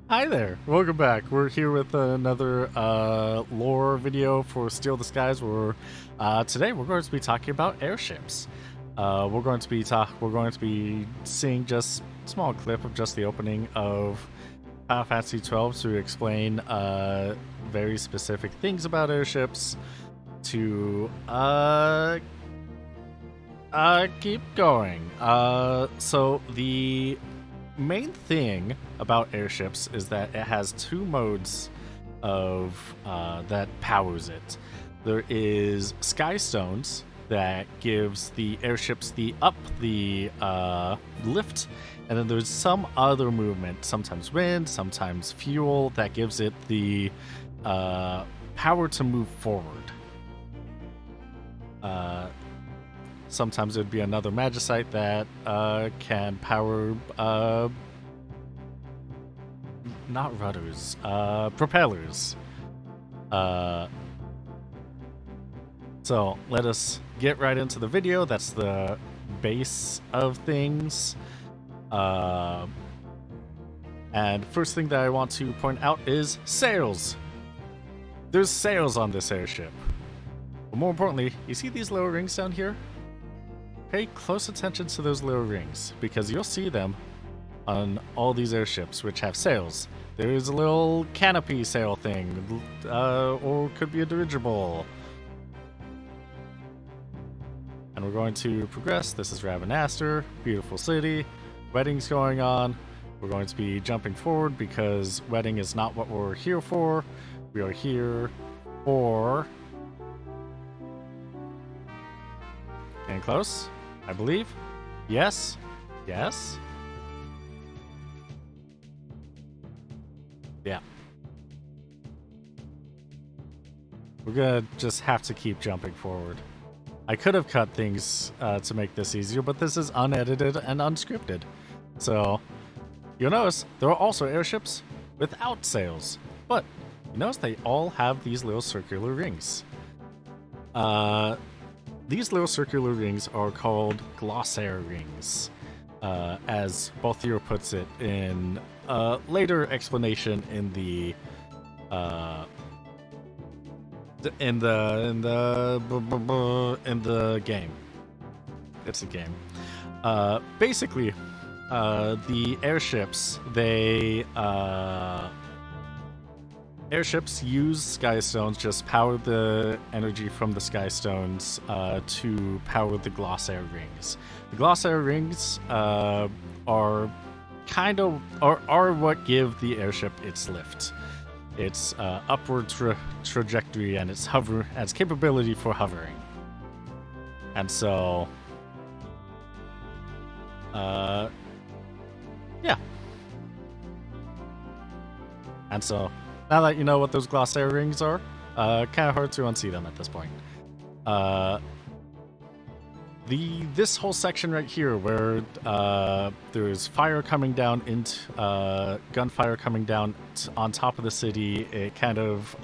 Hi there, welcome back. We're here with another lore video for Steal the Skies. Where today we're going to be talking about airships. We're going to be seeing just a small clip of just the opening of Final Fantasy 12 to explain very specific things about airships. To keep going. So the main thing about airships is that it has two modes of that powers it. There is sky stones that gives the airships the lift, and then there's some other movement, sometimes wind, sometimes fuel, that gives it the power to move forward. Sometimes it would be another magicite that can power not rudders, propellers. So let us get right into the video. That's the base of things. And first thing that I want to point out is sails. There's sails on this airship. But more importantly, you see these little rings down here? Pay close attention to those little rings, because you'll see them on all these airships which have sails. There's a little canopy sail thing, or could be a dirigible. And we're going to progress. This is Ravenaster, beautiful city, weddings going on. We're going to be jumping forward because wedding is not what we're here for. We are here for... Getting close, I believe. Yes. Yes. Yeah. We're gonna just have to keep jumping forward. I could have cut things to make this easier, but this is unedited and unscripted. So, you'll notice there are also airships without sails. But, you notice they all have these little circular rings. These little circular rings are called glossaire rings, as Balthier puts it in a later explanation in the game. It's a game. Basically, the airships airships use sky stones, just power the energy from the sky stones to power the glossaire rings. The glossaire rings are what give the airship its lift, its upward trajectory, and its capability for hovering. And so, yeah. And so, now that you know what those glossaire rings are, kind of hard to unsee them at this point. This whole section right here, where there's fire coming down into gunfire coming down on top of the city, it kind of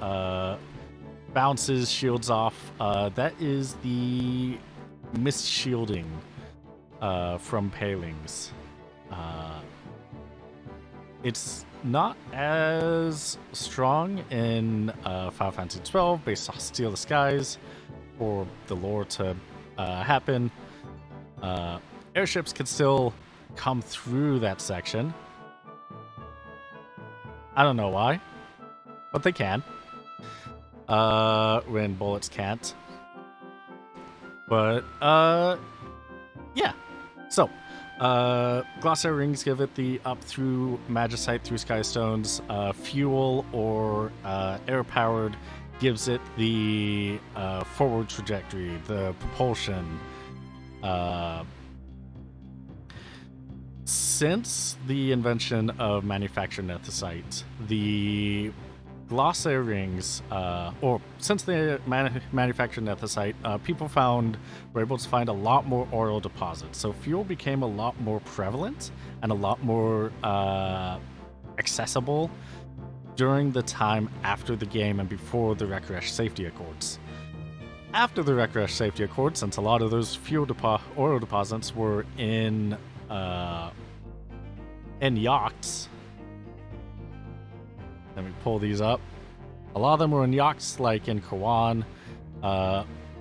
bounces shields off. That is the mist shielding from palings. It's not as strong in Final Fantasy 12 based off Steal the Skies for the lore to happen. Airships can still come through that section. I don't know why, but they can. When bullets can't. But, yeah. So, glossaire rings give it the up through magicite through sky stones. Fuel or air powered gives it the forward trajectory, the propulsion. Since the invention of manufactured nethicite, the glossaire rings, or since they manufactured nethicite, people were able to find a lot more oil deposits. So fuel became a lot more prevalent and a lot more accessible during the time after the game and before the Rekoresh Safety Accords. After the Rekoresh Safety Accords, since a lot of those oil deposits were in yachts, Let me pull these up. A lot of them were in yachts, like in Kawan,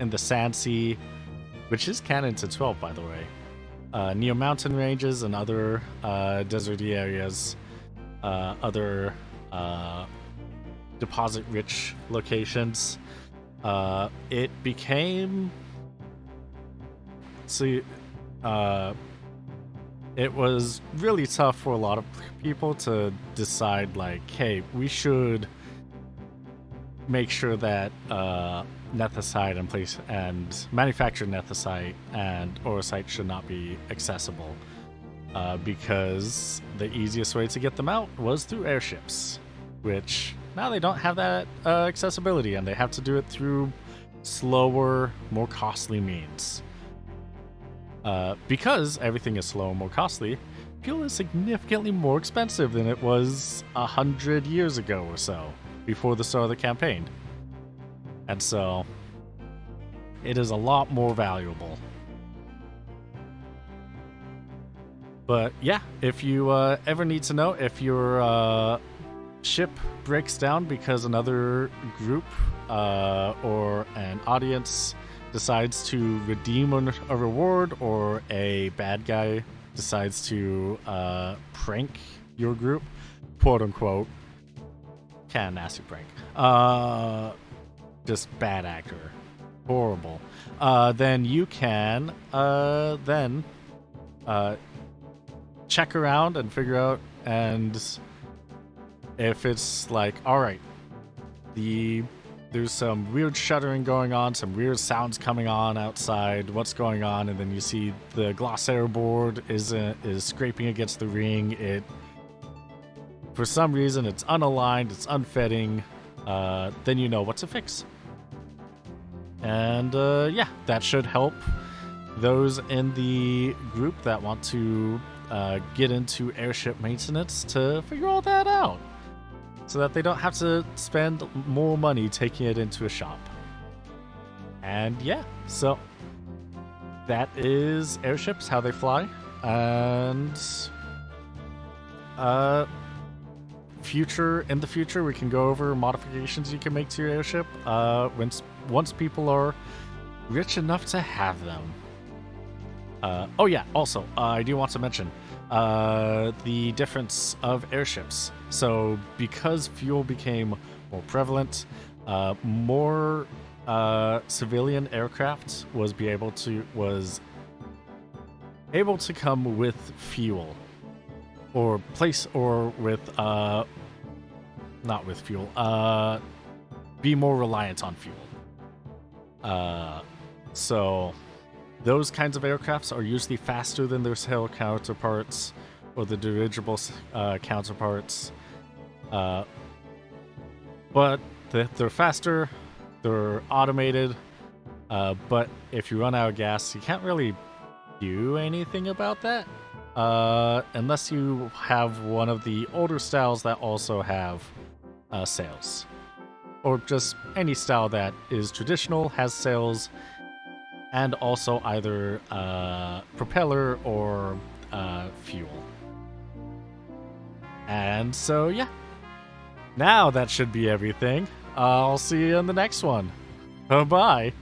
in the Sand Sea, which is canon to 12, by the way. Near mountain ranges and other deserty areas, other deposit-rich locations. It became... See, it was really tough for a lot of people to decide, like, hey, we should make sure that nethicite and manufactured nethicite and orosite should not be accessible, because the easiest way to get them out was through airships, which now they don't have that accessibility, and they have to do it through slower, more costly means. Because everything is slow and more costly, fuel is significantly more expensive than it was 100 years ago or so, before the start of the campaign. And so, it is a lot more valuable. But yeah, if you ever need to know if your ship breaks down because another group or an audience decides to redeem a reward, or a bad guy decides to prank your group, quote unquote, kind of nasty prank, just bad actor, horrible, then you can check around and figure out, and if it's like, all right, there's some weird shuddering going on, some weird sounds coming on outside, what's going on, and then you see the glossaire board is scraping against the ring. It, for some reason, it's unaligned, it's unfitting, then you know what to fix. And yeah, that should help those in the group that want to get into airship maintenance to figure all that out, so that they don't have to spend more money taking it into a shop. And yeah, so that is airships, how they fly. And in the future, we can go over modifications you can make to your airship once people are rich enough to have them. Oh yeah, also, I do want to mention the difference of airships. So because fuel became more prevalent, more civilian aircraft was able to come with fuel, or with not with fuel, be more reliant on fuel. So those kinds of aircrafts are usually faster than their sail counterparts or the dirigible counterparts. But they're faster, they're automated, but if you run out of gas, you can't really do anything about that, unless you have one of the older styles that also have sails, or just any style that is traditional, has sails, and also either propeller or fuel. And so yeah, now that should be everything. I'll see you in the next one. Bye-bye.